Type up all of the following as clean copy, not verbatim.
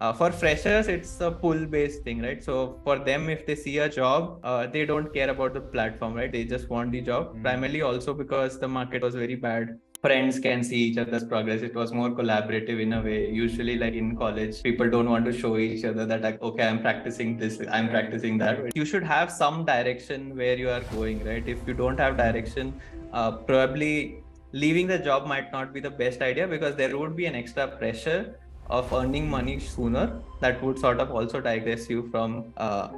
For freshers, it's a pull-based thing, right? So for them, if they see a job, they don't care about the platform, right? They just want the job. Primarily also because the market was very bad. Friends can see each other's progress. It was more collaborative in a way. Usually, like in college, people don't want to show each other that, like, okay, I'm practicing this, I'm practicing that. You should have some direction where you are going, right? If you don't have direction, probably leaving the job might not be the best idea, because there would be an extra pressure of earning money sooner that would sort of also digress you from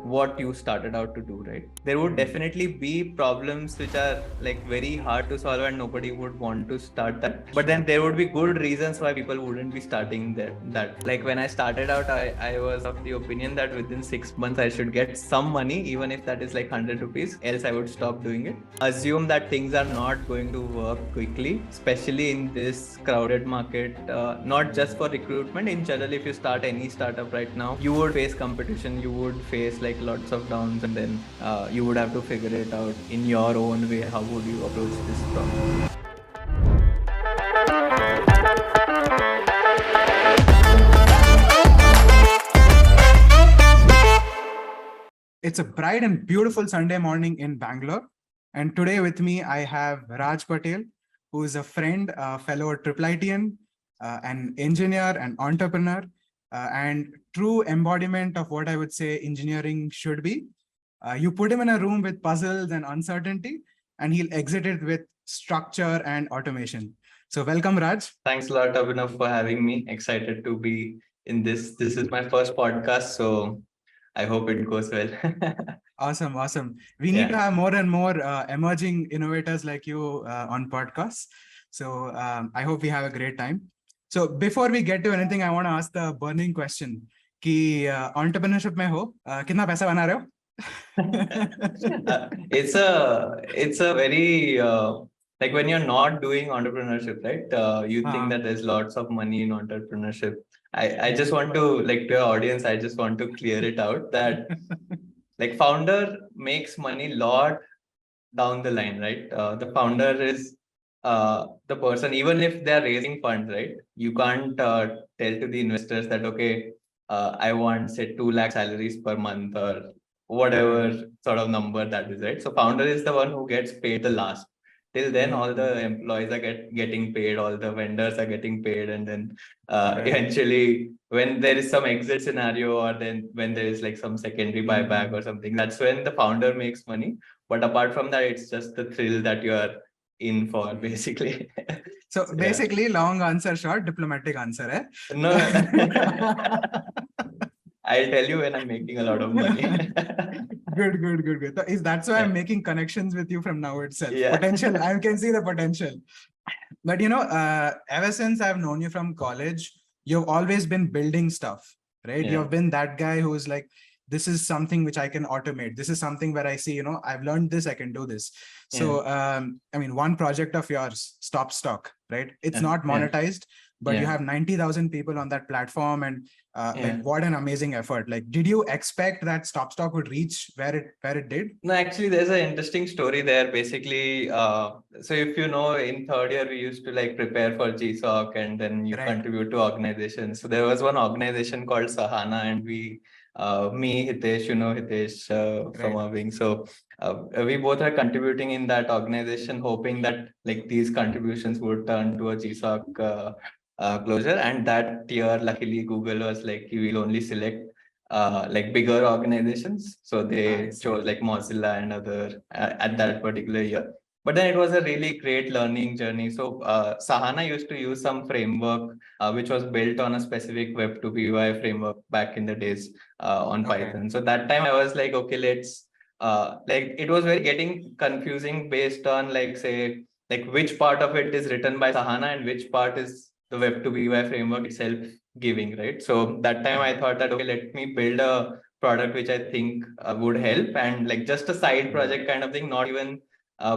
what you started out to do, right? There would definitely be problems which are like very hard to solve and nobody would want to start that, but then there would be good reasons why people wouldn't be starting that. Like when I started out, I was of the opinion that within 6 months I should get some money, even if that is like 100 rupees, else I would stop doing it. Assume that things are not going to work quickly, especially in this crowded market, not just for recruitment. In general, if you start any startup right now, you would face competition, you would face like lots of downs, and then you would have to figure it out in your own way. How would you approach this problem? It's a bright and beautiful Sunday morning in Bangalore. And today with me, I have Raj Patel, who is a friend, a fellow Tripletian, an engineer, an entrepreneur, and true embodiment of what I would say engineering should be. You put him in a room with puzzles and uncertainty, and he'll exit it with structure and automation. So welcome, Raj. Thanks a lot, Abhinav, for having me. Excited to be in this. This is my first podcast, so I hope it goes well. Awesome, awesome. We need to have more and more emerging innovators like you on podcasts. So I hope we have a great time. So before we get to anything, I want to ask the burning question: कि entrepreneurship में हो कितना पैसा बना रहे हो? It's a very like when you're not doing entrepreneurship, right? You think that there's lots of money in entrepreneurship. I just want to, like, to your audience, I just want to clear it out that like founder makes money lot down the line, right? The founder is the person, even if they're raising funds, right? You can't tell to the investors that, okay, I want, say, 2 lakh salaries per month or whatever sort of number that is, right? So founder is the one who gets paid the last. Till then, all the employees are getting paid, all the vendors are getting paid, and then eventually, when there is some exit scenario, or then when there is like some secondary buyback or something, that's when the founder makes money. But apart from that, it's just the thrill that you are in for, basically. So basically, long answer short, diplomatic answer, eh? No, I'll tell you when I'm making a lot of money. Good. So that's why I'm making connections with you from now itself. Potential, I can see the potential. But ever since I've known you from college, you've always been building stuff, right? You've been that guy who's like, this is something which I can automate. This is something where I see, I've learned this, I can do this. So, I mean, one project of yours, Stop Stock, right? It's not monetized, but you have 90,000 people on that platform, and like, what an amazing effort. Like, did you expect that Stop Stock would reach where it did? No, actually, there's an interesting story there. Basically, so if you know, in third year, we used to like prepare for GSOC, and then you contribute to organizations. So there was one organization called Sahana, and we, me, Hitesh, Hitesh from our wing. So we both are contributing in that organization, hoping that like these contributions would turn to a GSOC closure. And that year, luckily, Google was like, you will only select like bigger organizations. So they chose like Mozilla and other at that particular year. But then it was a really great learning journey. So Sahana used to use some framework which was built on a specific Web2P UI framework back in the days on Python. So that time I was like, okay, let's like, it was very getting confusing based on like, say, like which part of it is written by Sahana and which part is the Web2P UI framework itself giving, right? So that time I thought that, okay, let me build a product which I think would help, and like just a side project kind of thing, not even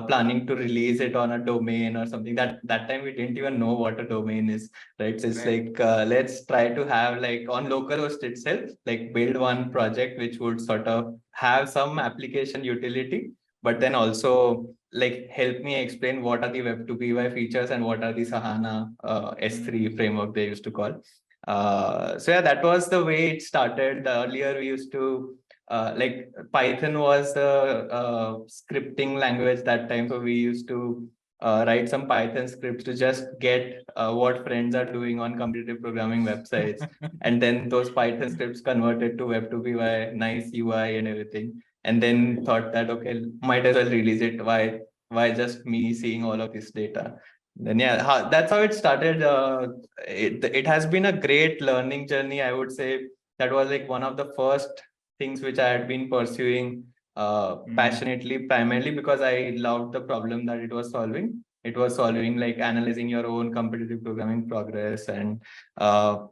planning to release it on a domain or something. That time we didn't even know what a domain is, right? So it's like, let's try to have like on localhost itself, like build one project which would sort of have some application utility, but then also like help me explain what are the Web2Py features and what are the Sahana S3 framework they used to call. So yeah, that was the way it started. Earlier we used to like Python was the scripting language that time. So we used to write some Python scripts to just get what friends are doing on competitive programming websites. And then those Python scripts converted to Web2P by nice UI and everything. And then thought that, okay, might as well release it. Why just me seeing all of this data? Then yeah, that's how it started. It has been a great learning journey, I would say. That was like one of the first things which I had been pursuing passionately, primarily because I loved the problem that it was solving. It was solving like analyzing your own competitive programming progress, and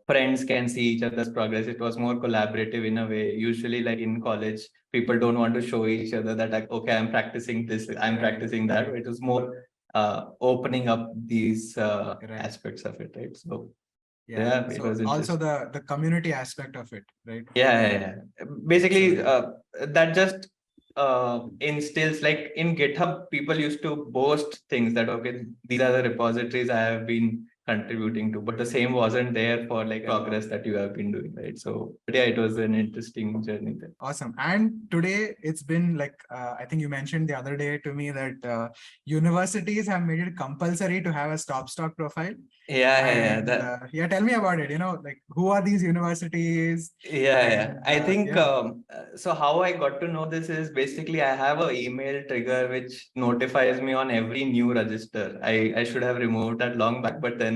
friends can see each other's progress. It was more collaborative in a way. Usually, like in college, people don't want to show each other that like, okay, I'm practicing this, I'm practicing that. It was more opening up these aspects of it, right? So yeah, it so was also interesting. the community aspect of it, right? Yeah. Basically, So, that just instills, like in GitHub, people used to boast things that, okay, these are the repositories I have been contributing to, but the same wasn't there for like progress that you have been doing, right? So but yeah, it was an interesting journey there. awesome. And today it's been like, I think you mentioned the other day to me that universities have made it compulsory to have a stop stock profile. Yeah. Yeah, tell me about it. Like who are these universities? Yeah. I think Yeah. so. How I got to know this is basically I have a email trigger which notifies me on every new register. I should have removed that long back, but then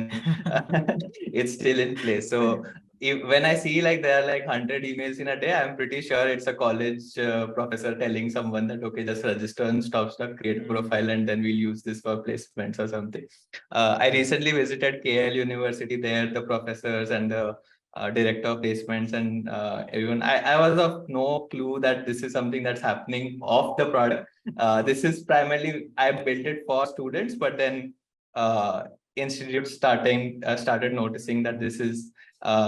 it's still in place. So when I see like there are like 100 emails in a day, I'm pretty sure it's a college professor telling someone that, okay, just register and stop, create a profile, and then we'll use this for placements or something. I recently visited KL University. There, the professors and the director of placements and everyone. I was of no clue that this is something that's happening off the product. This is primarily, I built it for students, but then institutes started noticing that this is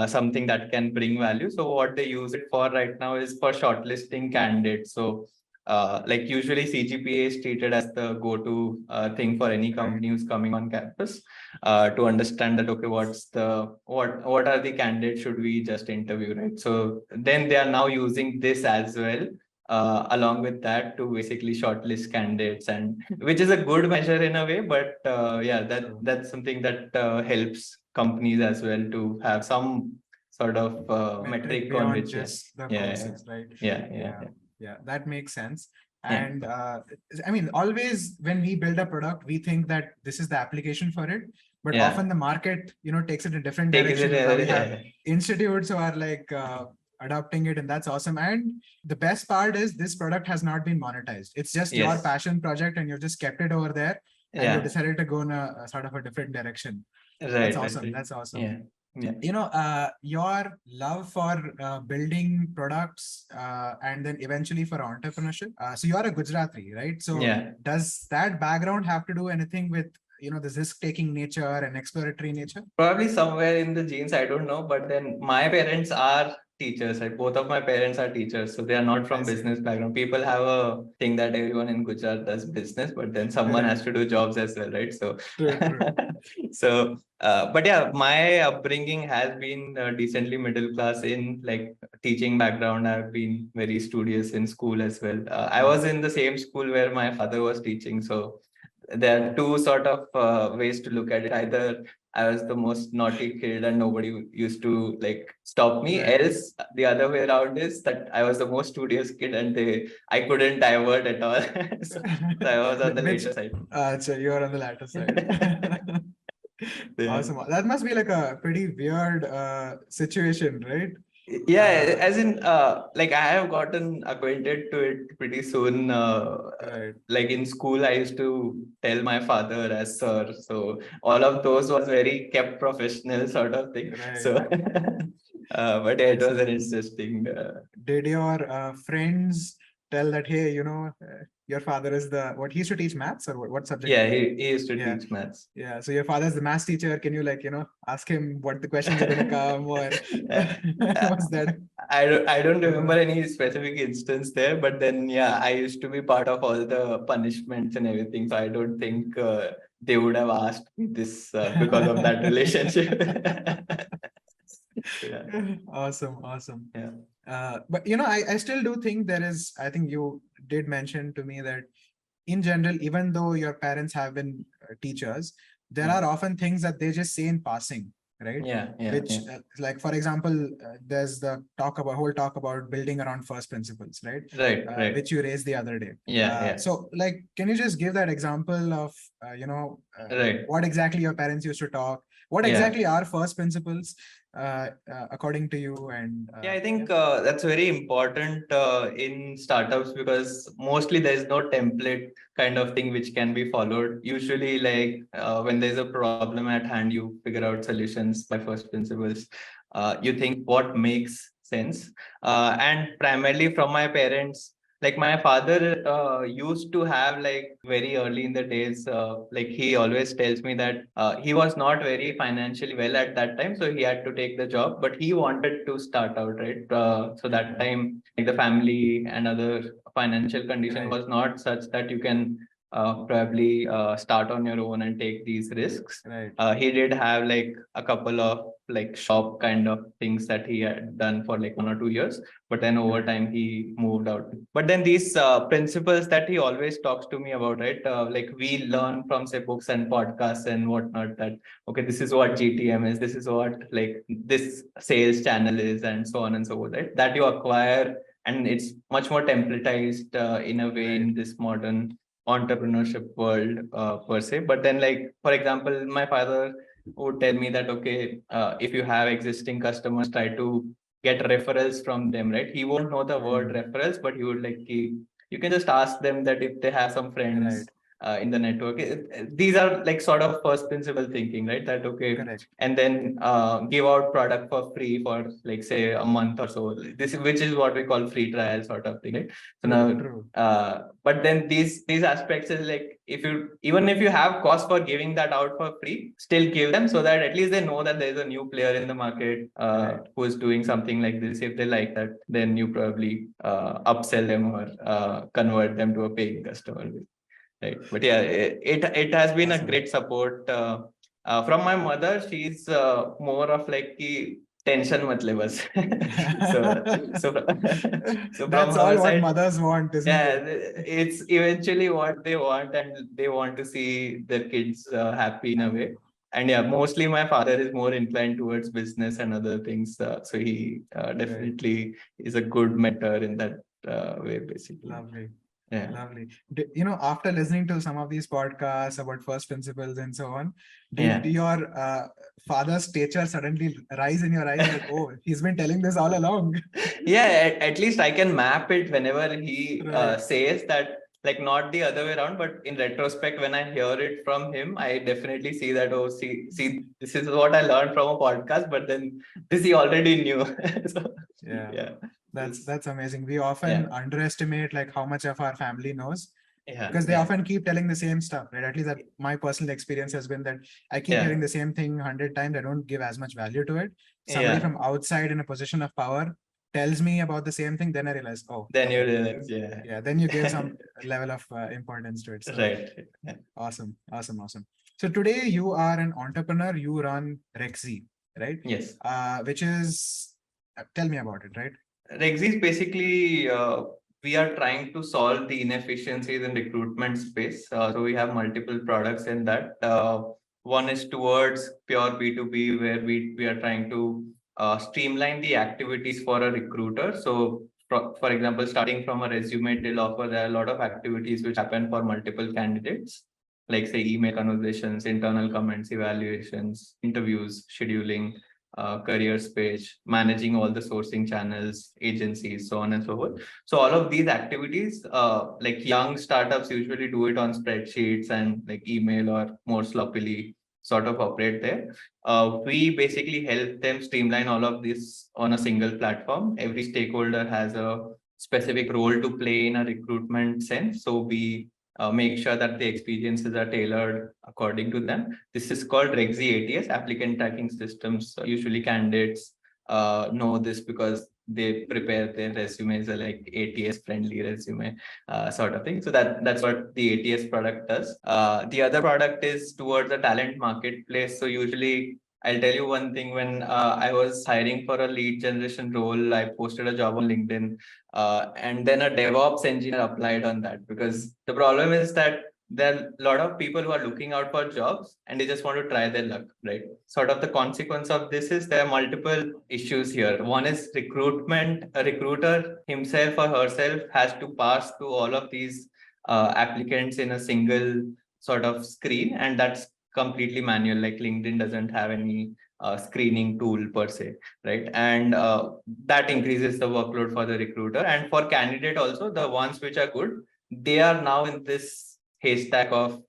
something that can bring value. So what they use it for right now is for shortlisting candidates. So like usually CGPA is treated as the go-to thing for any company who's coming on campus to understand that, okay, what are the candidates should we just interview, right? So then they are now using this as well along with that to basically shortlist candidates, and which is a good measure in a way, but yeah, that's something that helps companies as well to have some sort of metric on beyond which just the yeah courses, right? yeah Yeah, that makes sense. yeah And I mean, always when we build a product, we think that this is the application for it, but yeah often the market, takes it in a different take it direction. Now we have yeah institutes who are like adopting it, and that's awesome. And the best part is this product has not been monetized. It's just your yes passion project, and you've just kept it over there, and you yeah decided to go in a sort of a different direction. That's awesome. right That's awesome. yeah Your love for building products and then eventually for entrepreneurship. So you are a Gujarati, right? So yeah does that background have to do anything with this risk-taking nature and exploratory nature? Probably somewhere in the genes, I don't know. But then my parents are teachers. Like both of my parents are teachers, so they are not from business background. People have a thing that everyone in Gujarat does business, but then someone has to do jobs as well, right? So, True. so, but yeah, my upbringing has been decently middle class in like teaching background. I've been very studious in school as well. I was in the same school where my father was teaching, so there are two sort of ways to look at it. Either I was the most naughty kid and nobody used to like stop me. Right. Else, the other way around is that I was the most studious kid and I couldn't divert at all. So I was on the later side. So you're on the latter side. Awesome. That must be like a pretty weird situation, right? Yeah, as in like I have gotten acquainted to it pretty soon. Right. Like in school, I used to tell my father as sir. So all of those was very kept professional sort of thing. Right. So but yeah, it was an interesting Did your friends tell that, hey, your father is what he used to teach maths, or what subject? Yeah, he used to teach maths. Yeah, so your father's the maths teacher. Can you ask him what the questions are going to come, or what's that? I don't remember any specific instance there, but then yeah, I used to be part of all the punishments and everything. So I don't think they would have asked me this because of that relationship. Awesome. Yeah. But I still do think I think you did mention to me that in general, even though your parents have been teachers, there are often things that they just say in passing, right? Which, like, for example, there's the whole talk about building around first principles, right? Right. Which you raised the other day. Yeah. So, like, can you just give that example of, Right. what exactly your parents used to talk? What exactly are first principles, according to you? And I think that's very important in startups, because mostly there's no template kind of thing which can be followed. Usually, like when there's a problem at hand, you figure out solutions by first principles. You think what makes sense. And primarily from my parents, like my father used to have, like very early in the days, like he always tells me that he was not very financially well at that time, so he had to take the job, but he wanted to start out, right? So that time, like the family and other financial condition was not such that you can probably start on your own and take these risks. He did have like a couple of like shop kind of things that he had done for like 1 or 2 years, but then over time he moved out. But then these principles that he always talks to me about, right? Like we learn from say books and podcasts and whatnot, that okay, this is what GTM is, this is what like this sales channel is, and so on and so forth, right? That you acquire, and it's much more templatized in a way in this modern entrepreneurship world per se. But then, like for example, my father would tell me that okay, if you have existing customers, try to get referrals from them, right? He won't know the word referrals, but he would like you can just ask them that if they have some friends in the network. These are like sort of first principle thinking, right? That okay, and then give out product for free for like say a month or so. Which is what we call free trial sort of thing, right? So now, but then these aspects is like, even if you have cost for giving that out for free, still give them, so that at least they know that there's a new player in the market who is doing something like this. If they like that, then you probably upsell them or convert them to a paying customer. Right. But yeah, it has been a great support from my mother. She's more of like the tension mat le bas. so so that's from all her what side, mothers want, isn't it? It's eventually what they want, and they want to see their kids happy in a way. And yeah, mostly my father is more inclined towards business and other things. So he definitely is a good mentor in that way, basically. Lovely. Yeah. Lovely. After listening to some of these podcasts about first principles and so on, did your father's stature suddenly rise in your eyes? Like, oh, he's been telling this all along. At least I can map it whenever he says that, like not the other way around, but in retrospect, when I hear it from him, I definitely see that, oh, see, this is what I learned from a podcast, but then this he already knew. So, that's amazing. We often underestimate like how much of our family knows, because they often keep telling the same stuff, right? At least that my personal experience has been that I keep hearing the same thing 100 times. I don't give as much value to it. Somebody from outside in a position of power tells me about the same thing, then I realize, oh, then you realize, then you give some level of importance to it. So, right. Awesome. So today you are an entrepreneur. You run Reczee, right? Yes. Which is, tell me about it, right? Reczee is basically we are trying to solve the inefficiencies in recruitment space. So we have multiple products in that. One is towards pure B2B, where we are trying to streamline the activities for a recruiter. So for example, starting from a resume till offer, there are a lot of activities which happen for multiple candidates, like say email conversations, internal comments, evaluations, interviews, scheduling, careers page, managing all the sourcing channels, agencies, so on and so forth. So all of these activities, like young startups usually do it on spreadsheets and like email or more sloppily sort of operate there. We basically help them streamline all of this on a single platform. Every stakeholder has a specific role to play in a recruitment sense. So we make sure that the experiences are tailored according to them. This is called Reczee ATS, applicant tracking systems. So usually candidates know this because they prepare their resumes like ATS friendly resume sort of thing. So that's what the ATS product does. The other product is towards the talent marketplace. So usually I'll tell you one thing. When I was hiring for a lead generation role, I posted a job on LinkedIn, and then a DevOps engineer applied on that, because the problem is that there are a lot of people who are looking out for jobs and they just want to try their luck, right? Sort of the consequence of this is there are multiple issues here. One is recruitment. A recruiter himself or herself has to pass through all of these applicants in a single sort of screen, and that's completely manual. Like LinkedIn doesn't have any screening tool per se, right? And that increases the workload for the recruiter, and for candidate also, the ones which are good, they are now in this haystack of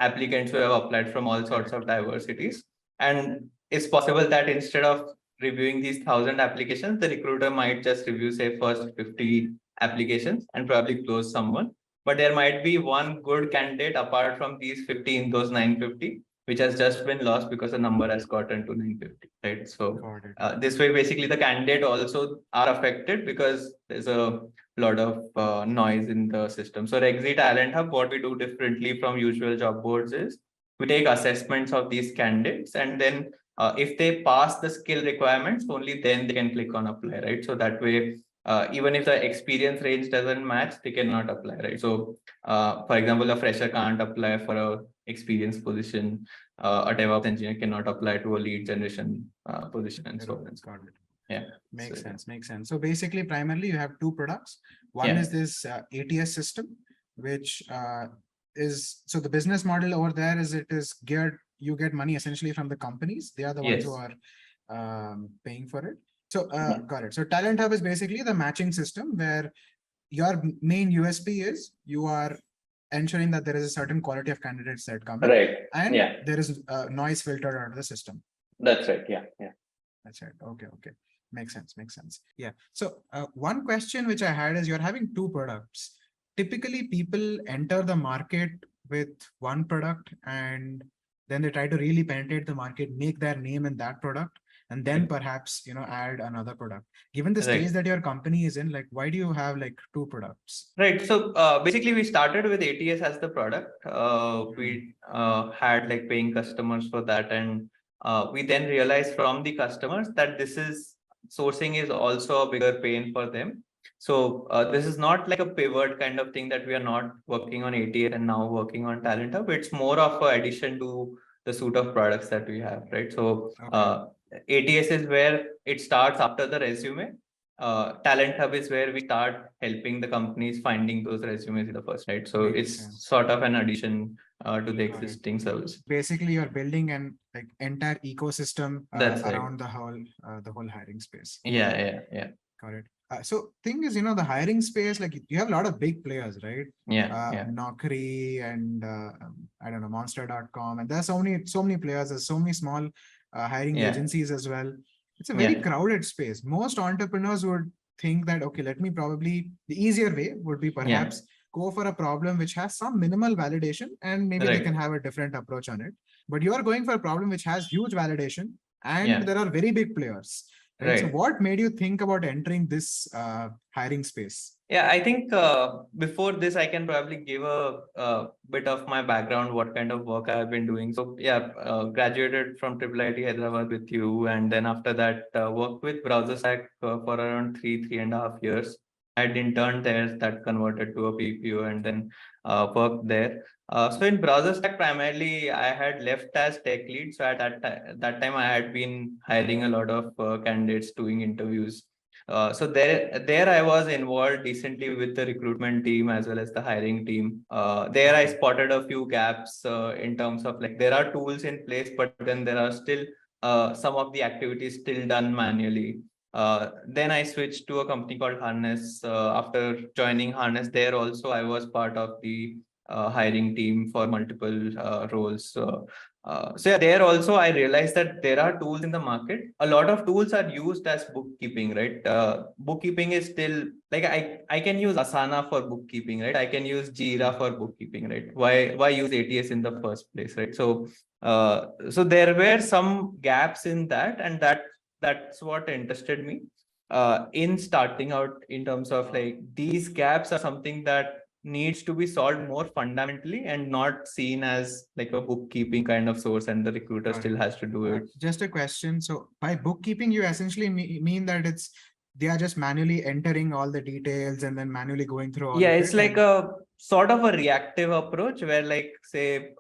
applicants who have applied from all sorts of diversities. And it's possible that instead of reviewing these 1,000 applications, the recruiter might just review, say, first 50 applications and probably close someone. But there might be one good candidate apart from these 15, those 950, which has just been lost because the number has gotten to 950, right? So this way, basically, the candidate also are affected because there's a lot of noise in the system. So Reczee Talent Hub, what we do differently from usual job boards is we take assessments of these candidates, and then if they pass the skill requirements, only then they can click on apply, right? So that way, even if the experience range doesn't match, they cannot apply, right? So, for example, a fresher can't apply for a experienced position. A DevOps engineer cannot apply to a lead generation position, and so on. Got it. Yeah. Makes sense. So basically, primarily, you have two products. One is this ATS system, which is, so the business model over there is, it is geared, you get money essentially from the companies. They are the ones who are paying for it. So got it. So Talent Hub is basically the matching system where your main USP is you are ensuring that there is a certain quality of candidates that come in, right, and there is noise filtered out of the system. That's right. Yeah. That's right. Okay. Makes sense. Yeah. So one question which I had is, you're having two products. Typically, people enter the market with one product and then they try to really penetrate the market, make their name in that product, and then perhaps, add another product. Given the stage that your company is in, like, why do you have like two products? Right. So basically, we started with ATS as the product. We had like paying customers for that, and we then realized from the customers that sourcing is also a bigger pain for them. So this is not like a pivot kind of thing that we are not working on ATS and now working on Talent Hub. It's more of an addition to the suite of products that we have, right? So ATS is where it starts after the resume. Talent Hub is where we start helping the companies finding those resumes in the first, right? So it's sort of an addition to the existing service. Basically, you're building an like entire ecosystem around the whole hiring space. Yeah. Got it. So thing is, the hiring space, like you have a lot of big players, right? Naukri and I don't know, monster.com, and there's so many players. There's so many small hiring agencies as well. It's a very crowded space. Most entrepreneurs would think that, okay, the easier way would be perhaps go for a problem which has some minimal validation, and maybe they can have a different approach on it. But you are going for a problem which has huge validation, and there are very big players. Right. So what made you think about entering this hiring space? Yeah, I think before this, I can probably give a bit of my background, what kind of work I have been doing. So graduated from IIIT Hyderabad with you. And then after that, worked with BrowserStack for around 3.5 years. I had interned there, that converted to a PPO, and then worked there. So in BrowserStack, primarily, I had left as tech lead. So at that time, I had been hiring a lot of candidates, doing interviews. So there I was involved decently with the recruitment team as well as the hiring team. There I spotted a few gaps in terms of, like, there are tools in place, but then there are still some of the activities still done manually. Then I switched to a company called Harness. After joining Harness, there also I was part of the hiring team for multiple roles. There also I realized that there are tools in the market. A lot of tools are used as bookkeeping, right? Bookkeeping is still like, I can use Asana for bookkeeping, right? I can use Jira for bookkeeping, right? Why use ATS in the first place, right? So there were some gaps in that, and that's what interested me in starting out, in terms of like these gaps are something that needs to be solved more fundamentally and not seen as like a bookkeeping kind of source, and the recruiter still has to do it. Just a question. So by bookkeeping, you essentially mean that they are just manually entering all the details and then manually going through all Yeah, of it's it, like a sort of a reactive approach where, like, say,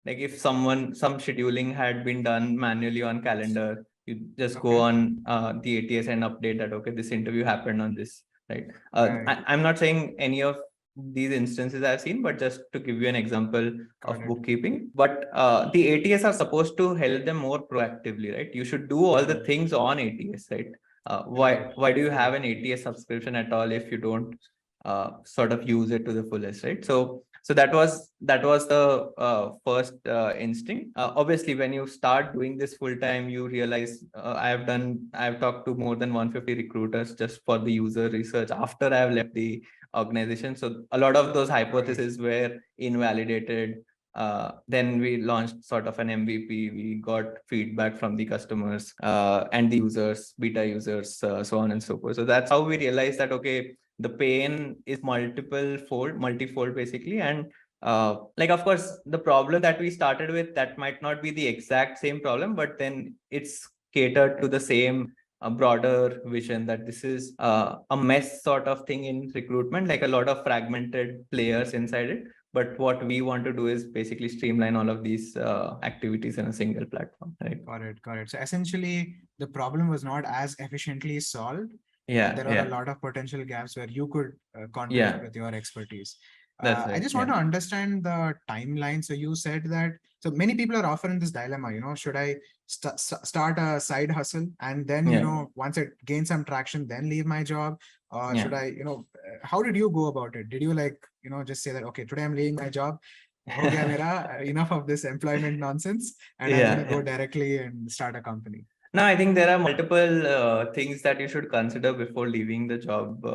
like if some scheduling had been done manually on calendar, you just go on the ATS and update that, okay, this interview happened on this, right? I'm not saying any of these instances I've seen, but just to give you an example of bookkeeping. But the ATS are supposed to help them more proactively, right? You should do all the things on ATS, right? Why do you have an ATS subscription at all if you don't sort of use it to the fullest, right? So that was the first instinct. Obviously, when you start doing this full time, you realize I've talked to more than 150 recruiters just for the user research after I've left the organization. So a lot of those hypotheses were invalidated. Then we launched sort of an MVP. We got feedback from the customers and the users, beta users, so on and so forth. So that's how we realized that, okay, the pain is multifold basically. And like, of course, the problem that we started with, that might not be the exact same problem, but then it's catered to the same broader vision that this is a mess sort of thing in recruitment, like a lot of fragmented players inside it. But what we want to do is basically streamline all of these activities in a single platform, right? Got it. So essentially, the problem was not as efficiently solved. Yeah, there are a lot of potential gaps where you could contribute with your expertise. That's right. I just want to understand the timeline. So you said that, so many people are often in this dilemma, should I start a side hustle and then, once it gains some traction, then leave my job? Or should I, how did you go about it? Did you just say that, okay, today I'm leaving my job, ho gaya mera, enough of this employment nonsense, and I'm going to go directly and start a company? No, I think there are multiple things that you should consider before leaving the job.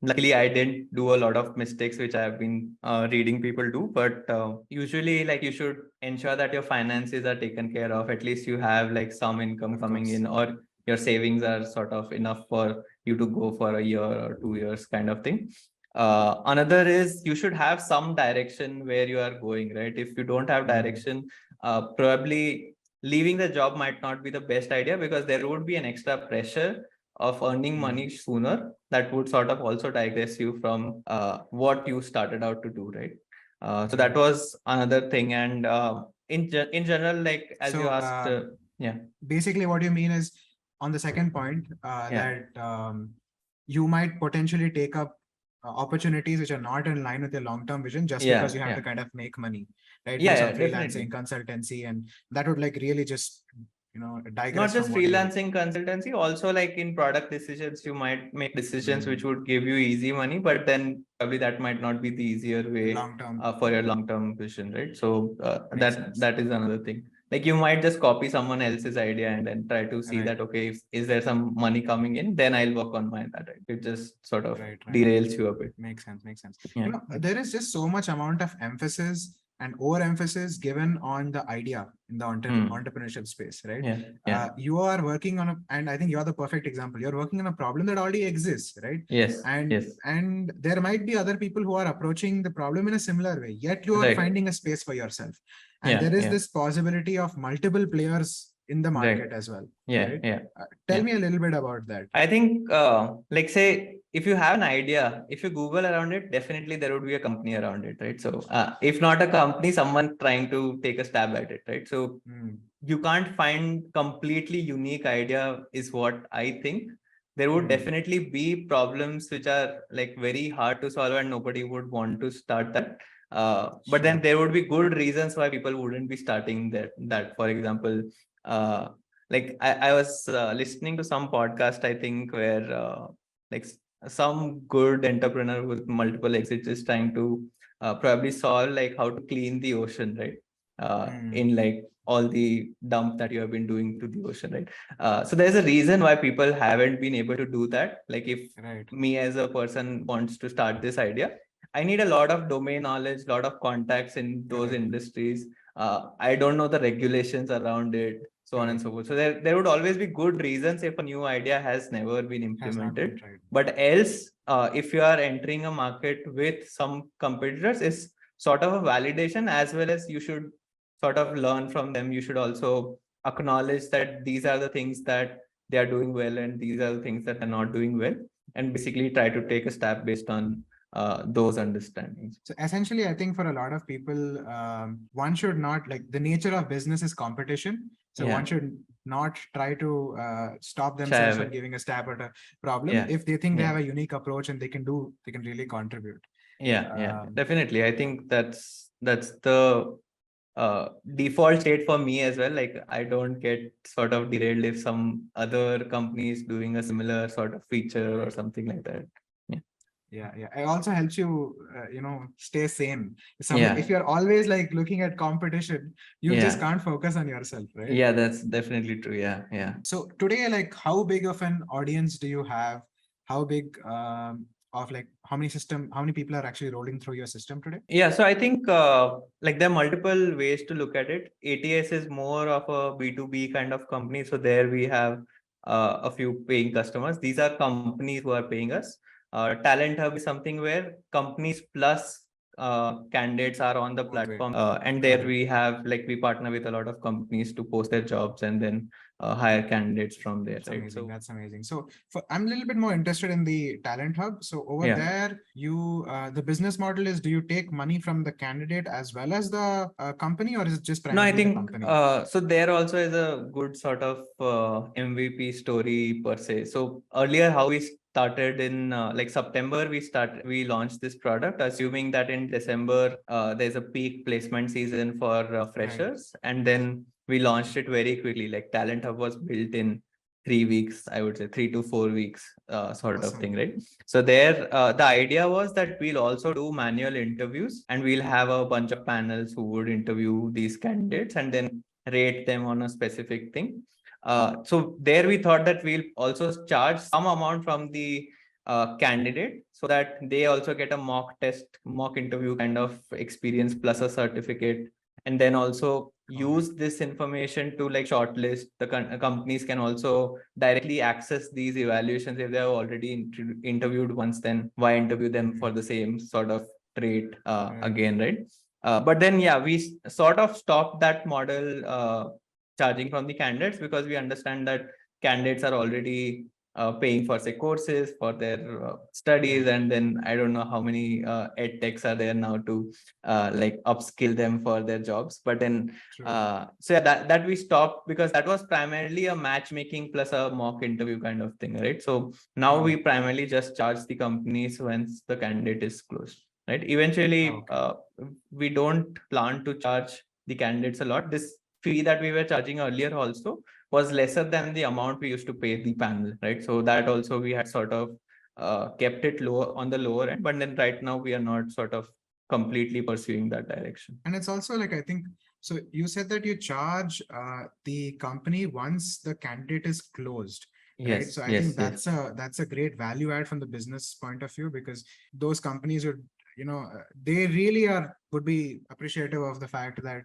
Luckily, I didn't do a lot of mistakes, which I have been reading people do. But usually, like, you should ensure that your finances are taken care of. At least you have like some income coming in, or your savings are sort of enough for you to go for a year or 2 years kind of thing. Another is you should have some direction where you are going, right? If you don't have direction, probably leaving the job might not be the best idea, because there would be an extra pressure of earning money sooner that would sort of also digress you from what you started out to do, right? So that was another thing. And in general, like, as you asked, basically what you mean is, on the second point, that you might potentially take up opportunities which are not in line with your long-term vision, just because you have to kind of make money, right? Some freelancing, consultancy, and that would like really just digress. Not just freelancing, consultancy, also like in product decisions, you might make decisions which would give you easy money, but then probably that might not be the easier way for your long-term vision, right? So that is another thing. Like, you might just copy someone else's idea and then try to see that, okay, is there some money coming in? Then I'll work on that. Right? It just sort of derails you a bit. Makes sense. Yeah. There is just so much amount of emphasis and overemphasis given on the idea in the entrepreneurship space, right? You are working on and I think you are the perfect example. You're working on a problem that already exists, right? And there might be other people who are approaching the problem in a similar way, yet you are finding a space for yourself. And there is this possibility of multiple players in the market as well. Tell me a little bit about that. I think, like, say, if you have an idea, if you Google around it, definitely there would be a company around it, right? So if not a company, someone trying to take a stab at it, right? So you can't find completely unique idea, is what I think. There would definitely be problems which are like very hard to solve and nobody would want to start that. But then there would be good reasons why people wouldn't be starting that. For example, like I was listening to some podcast, I think, where like some good entrepreneur with multiple exits is trying to probably solve like how to clean the ocean, right? In like all the dump that you have been doing to the ocean, right? So there's a reason why people haven't been able to do that. Like, if me as a person wants to start this idea, I need a lot of domain knowledge, lot of contacts in those industries. I don't know the regulations around it. so on and so forth. So there would always be good reasons if a new idea has never been implemented. But else, if you are entering a market with some competitors, is sort of a validation, as well as you should sort of learn from them. You should also acknowledge that these are the things that they are doing well and these are the things that are not doing well, and basically try to take a step based on those understandings. So essentially, I think for a lot of people, one should not, like, the nature of business is competition. So one should not try to stop themselves from giving a stab at a problem. If they think they have a unique approach and they can really contribute. Yeah, definitely. I think that's the default state for me as well. Like, I don't get sort of derailed if some other company is doing a similar sort of feature or something like that. Yeah. It also helps you, stay sane. If you're always like looking at competition, you just can't focus on yourself, right? Yeah, that's definitely true. Yeah. So today, like, how big of an audience do you have? How big of like how many people are actually rolling through your system today? Yeah, so I think like there are multiple ways to look at it. ATS is more of a B2B kind of company. So there we have a few paying customers. These are companies who are paying us. TalentHub is something where companies plus candidates are on the platform. And there we have, like, we partner with a lot of companies to post their jobs and then hire candidates from there. That's amazing. So I'm a little bit more interested in the TalentHub. So over there, you the business model is, do you take money from the candidate as well as the company, or is it just primarily the company? So there also is a good sort of MVP story per se. So earlier, how we started in like September, we launched this product, assuming that in December there's a peak placement season for freshers, and then we launched it very quickly. Like, TalentHub was built in 3 weeks, I would say 3 to 4 weeks, sort of thing, right? So there, the idea was that we'll also do manual interviews, and we'll have a bunch of panels who would interview these candidates and then rate them on a specific thing. So there we thought that we'll also charge some amount from the candidate, so that they also get a mock test, mock interview kind of experience plus a certificate, and then also use this information to like shortlist. The companies can also directly access these evaluations if they have already interviewed once. Then why interview them for the same sort of trait again, right? But then we sort of stopped that model, charging from the candidates, because we understand that candidates are already paying for, say, courses for their studies, and then I don't know how many ed techs are there now to like upskill them for their jobs. But then that we stopped, because that was primarily a matchmaking plus a mock interview kind of thing, right? So now we primarily just charge the companies once the candidate is closed, right? Eventually, we don't plan to charge the candidates a lot. This fee that we were charging earlier also was lesser than the amount we used to pay the panel, right? So that also we had sort of kept it low on the lower end, but then right now we are not sort of completely pursuing that direction. And it's also like, I think, so you said that you charge the company once the candidate is closed. Right. So I think that's a great value add from the business point of view, because those companies would, they really would be appreciative of the fact that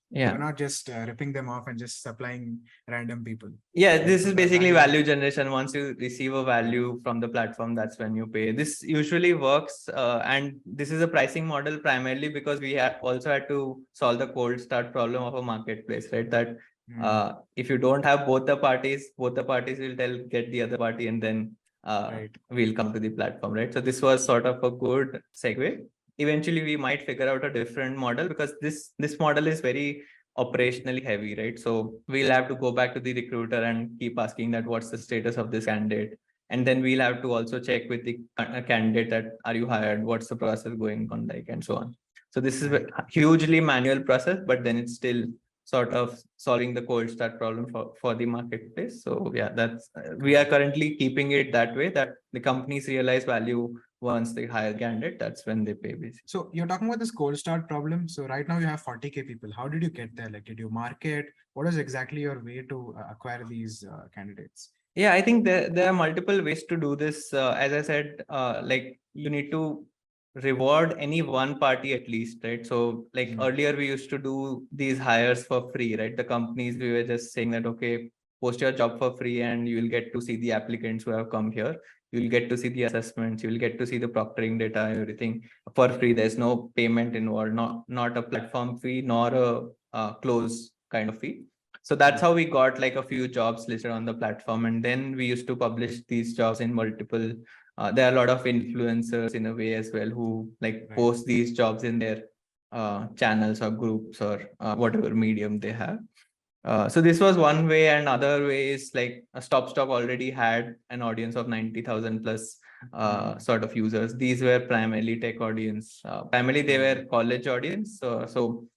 you're not just ripping them off and just supplying random people. This is basically value generation. Once you receive a value from the platform, that's when you pay. This usually works, and this is a pricing model primarily because we have also had to solve the cold start problem of a marketplace, right? That if you don't have both the parties will get the other party, and then we'll come to the platform, right? So this was sort of a good segue. Eventually we might figure out a different model, because this model is very operationally heavy, right? So we'll have to go back to the recruiter and keep asking that what's the status of this candidate, and then we'll have to also check with the candidate that are you hired, what's the process going on like, and so on. So this is a hugely manual process, but then it's still sort of solving the cold start problem for the marketplace. So that's we are currently keeping it that way, that the companies realize value once they hire candidate. That's when they pay, basically. So you're talking about this cold start problem. So right now you have 40K people. How did you get there? Like, did you market? What is exactly your way to acquire these candidates? I think there are multiple ways to do this. As I said, like, you need to reward any one party at least, right? So like earlier we used to do these hires for free, right? The companies, we were just saying that, okay, post your job for free and you will get to see the applicants who have come here. You'll get to see the assessments, you'll get to see the proctoring data, everything for free. There's no payment involved, not a platform fee, nor a close kind of fee. So that's how we got like a few jobs listed on the platform. And then we used to publish these jobs in multiple, there are a lot of influencers in a way as well who like post these jobs in their channels or groups or whatever medium they have. So this was one way, and other way is like a Stop already had an audience of 90,000 plus sort of users. These were primarily tech audience. Primarily they were college audience. So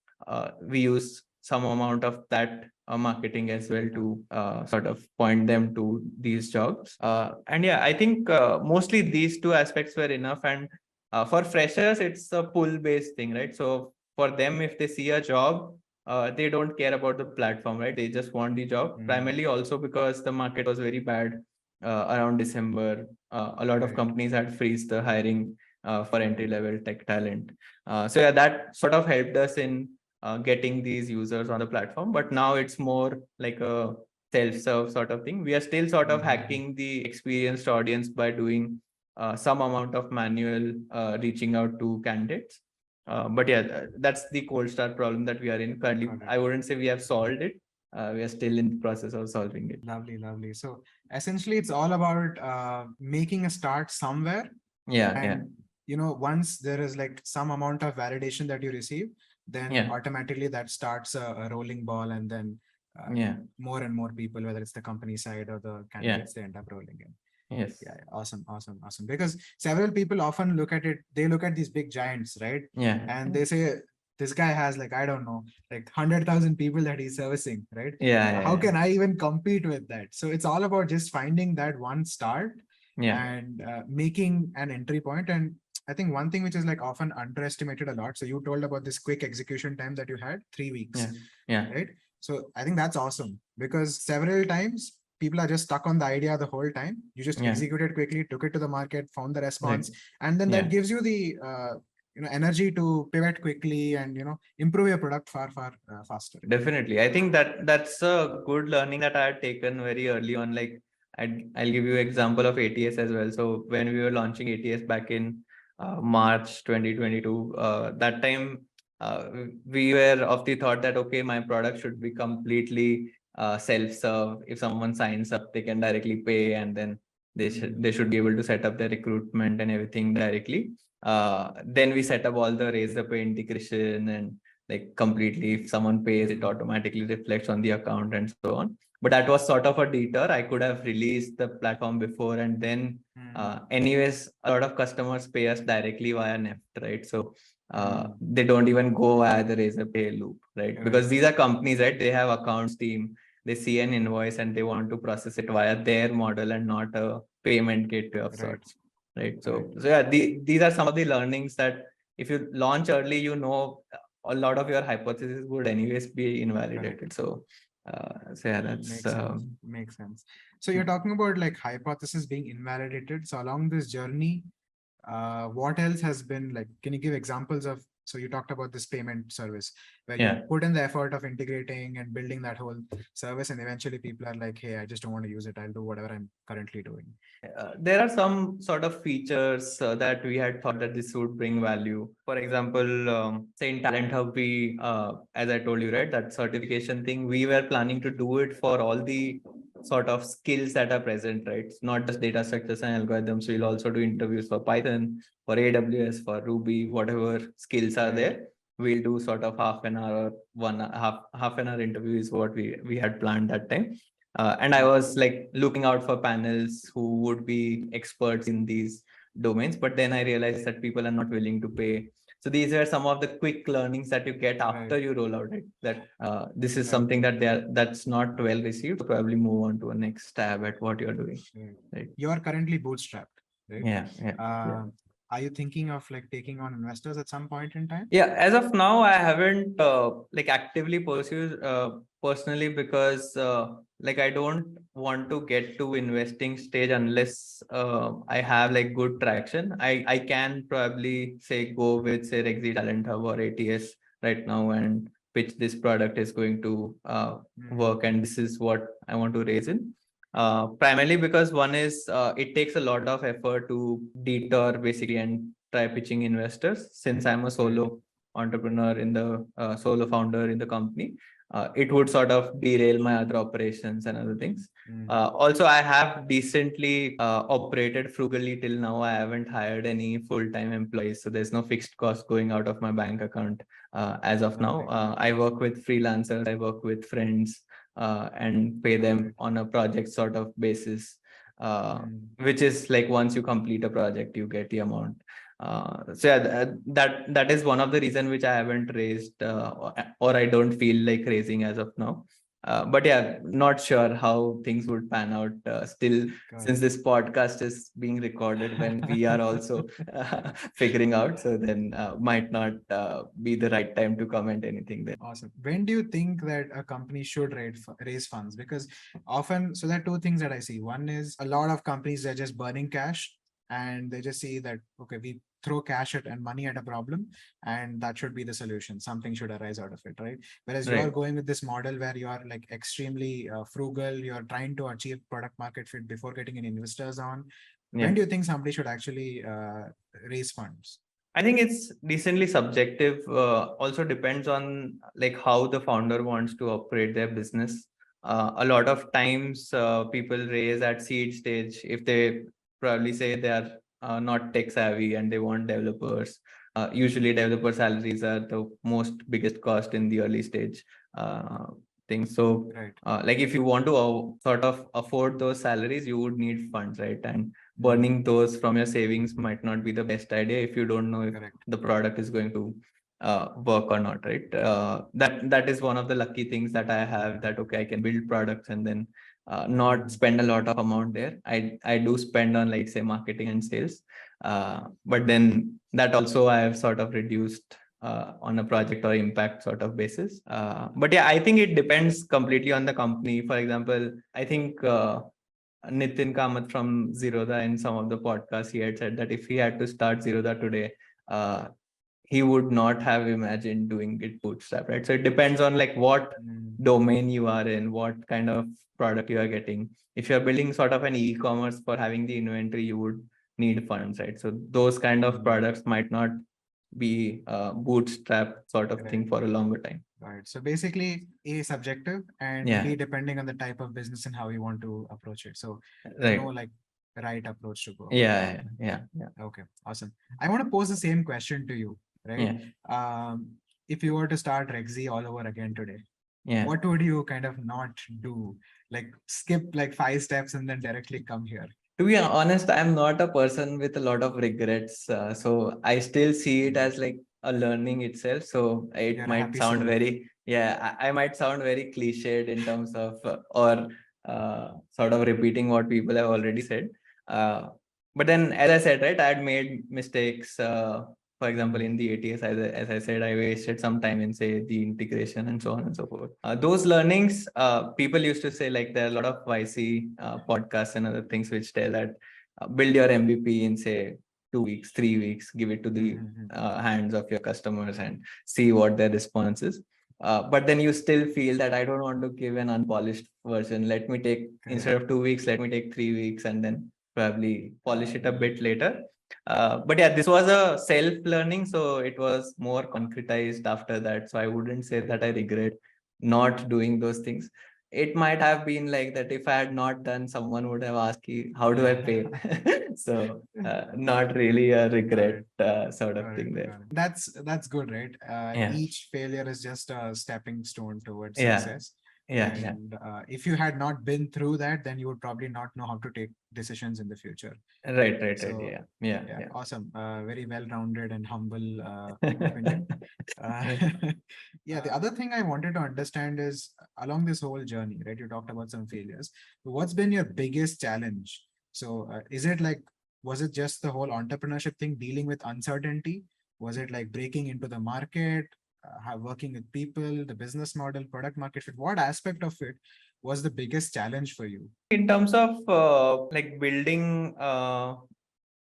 we use some amount of that marketing as well to sort of point them to these jobs. And yeah, I think mostly these two aspects were enough. And for freshers, it's a pull-based thing, right? So for them, if they see a job, they don't care about the platform, right? They just want the job. Primarily also because the market was very bad around December. A lot of companies had freezed the hiring for entry-level tech talent. So yeah, that sort of helped us in getting these users on the platform. But now it's more like a self-serve sort of thing. We are still sort of hacking the experienced audience by doing some amount of manual reaching out to candidates. But yeah, that's the cold start problem that we are in currently. I wouldn't say we have solved it. We are still in the process of solving it. Lovely, lovely. So essentially, it's all about making a start somewhere. And once there is like some amount of validation that you receive, then automatically that starts a rolling ball, and then more and more people, whether it's the company side or the candidates, they end up rolling in. Yes. Yeah. Awesome. Because several people often look at it, they look at these big giants, right? Yeah. And they say, this guy has like, I don't know, like 100,000 people that he's servicing, right? How can I even compete with that? So it's all about just finding that one start and making an entry point. And I think one thing which is like often underestimated a lot. So you told about this quick execution time that you had, 3 weeks. Right. So I think that's awesome, because several times people are just stuck on the idea the whole time. You just executed quickly, took it to the market, found the response, and then that gives you the energy to pivot quickly and improve your product far faster. Definitely, I think that's a good learning that I had taken very early on. Like I'll give you example of ATS as well. So when we were launching ATS back in March 2022, that time we were of the thought that okay, my product should be completely self-serve. If someone signs up, they can directly pay, and then they should be able to set up their recruitment and everything directly. Then we set up all the Razorpay integration, and like completely, if someone pays, it automatically reflects on the account and so on. But that was sort of a deter. I could have released the platform before, and then anyways, a lot of customers pay us directly via Neft, right? So they don't even go via the Razorpay loop, right? Because these are companies, right? They have accounts team. They see an invoice and they want to process it via their model and not a payment gateway of sorts, right? So yeah, these are some of the learnings that if you launch early, a lot of your hypothesis would anyways be invalidated. So yeah, that's makes sense. So you're talking about like hypothesis being invalidated. So along this journey, what else has been like, can you give examples of, so you talked about this payment service where you put in the effort of integrating and building that whole service, and eventually people are like, hey, I just don't want to use it. I'll do whatever I'm currently doing. There are some sort of features that we had thought that this would bring value. For example, say in TalentHub, we, as I told you, right, that certification thing, we were planning to do it for all the sort of skills that are present, right? It's not just data structures and algorithms. We'll also do interviews for Python, for AWS, for Ruby, whatever skills are there. We'll do sort of half an hour or half an hour interview is what we had planned that time. And I was like looking out for panels who would be experts in these domains, but then I realized that people are not willing to pay. So these are some of the quick learnings that you get after you roll out it. That this is something that's not well received. So probably move on to a next tab at what you're doing. You are currently bootstrapped, right? Yeah. Are you thinking of like taking on investors at some point in time? Yeah, as of now, I haven't like actively pursued personally because like I don't want to get to investing stage unless I have like good traction. I can probably say go with say Reczee, TalentHub or ATS right now and pitch this product is going to work and this is what I want to raise in. Primarily because one is it takes a lot of effort to detour basically and try pitching investors. Since I'm a solo entrepreneur in the solo founder in the company, it would sort of derail my other operations and other things. Also, I have decently operated frugally till now. I haven't hired any full-time employees, so there's no fixed cost going out of my bank account as of now. I work with freelancers, I work with friends, and pay them on a project sort of basis, which is like once you complete a project, you get the amount. So yeah, that is one of the reason which I haven't raised or I don't feel like raising as of now. But yeah, not sure how things would pan out still, since this podcast is being recorded when we are also figuring out. So then might not be the right time to comment anything there. Awesome. When do you think that a company should raise funds? Because often, so there are two things that I see. One is a lot of companies are just burning cash and they just see that, okay, we throw cash at and money at a problem and that should be the solution. Something should arise out of it, right? Whereas you are going with this model where you are like extremely frugal, you're trying to achieve product market fit before getting any investors on. When do you think somebody should actually raise funds? I think it's decently subjective. Also depends on like how the founder wants to operate their business. A lot of times people raise at seed stage if they probably say they are not tech savvy and they want developers. Usually developer salaries are the most biggest cost in the early stage thing. So like if you want to sort of afford those salaries, you would need funds, right? And burning those from your savings might not be the best idea if you don't know if the product is going to work or not, right? That is one of the lucky things that I have, that okay, I can build products and then not spend a lot of amount there. I do spend on like say marketing and sales, but then that also I have sort of reduced on a project or impact sort of basis. But yeah, I think it depends completely on the company. For example, I think Nitin Kamath from Zerodha in some of the podcasts, he had said that if he had to start Zerodha today, he would not have imagined doing it bootstrap, right? So it depends on like what domain you are in, what kind of product you are getting. If you're building sort of an e-commerce for having the inventory, you would need funds, right? So those kind of products might not be bootstrap sort of thing for a longer time. Right. So basically, A, subjective, and B, depending on the type of business and how you want to approach it. So there's no like right approach to go. Yeah. Okay, awesome. I want to pose the same question to you, right? If you were to start Reczee all over again today, what would you kind of not do? Like skip like 5 steps and then directly come here? To be honest, I'm not a person with a lot of regrets. So I still see it as like a learning itself. So it might sound very, I might sound very cliched in terms of, or sort of repeating what people have already said. But then, as I said, right, I had made mistakes. For example, in the ATS, as I said, I wasted some time in, say, the integration and so on and so forth. Those learnings, people used to say, like, there are a lot of YC podcasts and other things which tell that build your MVP in, say, 2 weeks, 3 weeks, give it to the hands of your customers and see what their response is. But then you still feel that I don't want to give an unpolished version. Let me take, instead of 2 weeks, let me take 3 weeks and then probably polish it a bit later. But yeah, this was a self-learning, so it was more concretized after that. So I wouldn't say that I regret not doing those things. It might have been like that if I had not done, someone would have asked you, how do I pay? So not really a regret sort of thing there. That's good, right? Each failure is just a stepping stone towards success. If you had not been through that, then you would probably not know how to take decisions in the future. Right. Awesome. Very well-rounded and humble opinion. The other thing I wanted to understand is along this whole journey, right? You talked about some failures. What's been your biggest challenge? So is it like Was it just the whole entrepreneurship thing, dealing with uncertainty? Was it like breaking into the market, working with people, the business model, product market fit? What aspect of it was the biggest challenge for you? In terms of like building,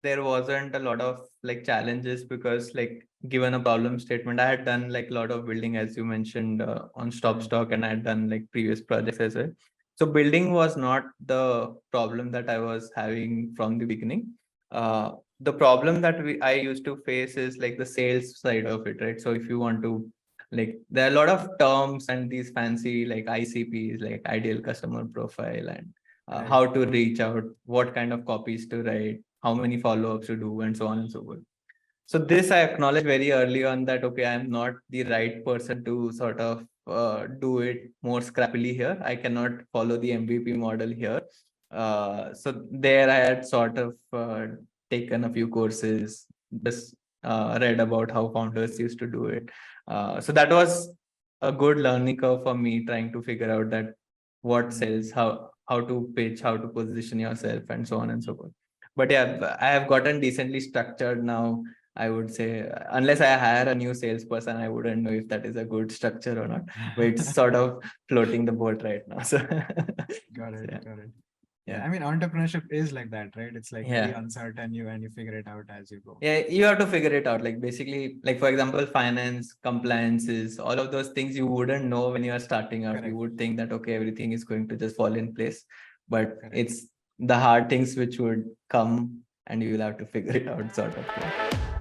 there wasn't a lot of like challenges, because like given a problem statement, I had done like a lot of building, as you mentioned, on Stock, and I had done like previous projects as well. So building was not the problem that I was having from the beginning. The problem that I used to face is like the sales side of it, right? So if you want to, like, there are a lot of terms and these fancy like ICPs, like ideal customer profile, and Right. how to reach out, what kind of copies to write, how many follow-ups to do, and so on and so forth. So this I acknowledged very early on that, okay, I'm not the right person to sort of do it more scrappily here. I cannot follow the MVP model here. So there I had sort of taken a few courses, just read about how founders used to do it. So that was a good learning curve for me, trying to figure out that what sells, how to pitch, how to position yourself, and so on and so forth. But yeah, I have gotten decently structured now. I would say, unless I hire a new salesperson, I wouldn't know if that is a good structure or not. But it's sort of floating the boat right now. So Got it. yeah. Got it. Yeah, I mean, entrepreneurship is like that, right? It's like very Yeah. uncertain, and you figure it out as you go. Yeah, you have to figure it out. Like basically, like for example, finance, compliances, all of those things you wouldn't know when you are starting out. Correct. You would think that, okay, everything is going to just fall in place. But Correct. it's the hard things which would come and you will have to figure it out, sort of. Yeah.